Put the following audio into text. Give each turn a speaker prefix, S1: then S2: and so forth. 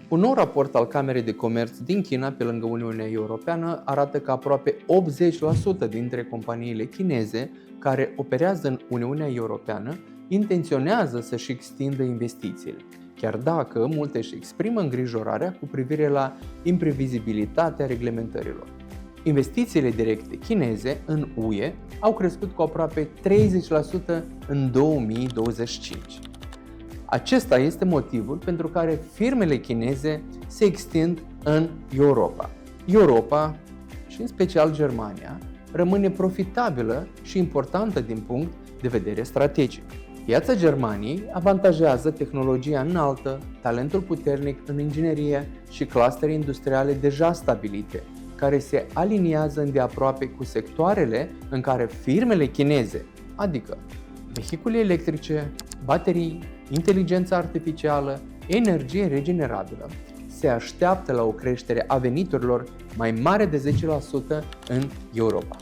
S1: Un nou raport al Camerei de Comerț din China, pe lângă Uniunea Europeană, arată că aproape 80% dintre companiile chineze care operează în Uniunea Europeană intenționează să-și extindă investițiile, chiar dacă multe își exprimă îngrijorarea cu privire la imprevizibilitatea reglementărilor. Investițiile directe chineze în UE au crescut cu aproape 30% în 2025. Acesta este motivul pentru care firmele chineze se extind în Europa. Europa, și în special Germania, rămâne profitabilă și importantă din punct de vedere strategic. Piața Germaniei avantajează tehnologia înaltă, talentul puternic în inginerie și clustere industriale deja stabilite, care se aliniază îndeaproape cu sectoarele în care firmele chineze, adică vehicule electrice, baterii, inteligența artificială, energie regenerabilă, se așteaptă la o creștere a veniturilor mai mare de 10% în Europa.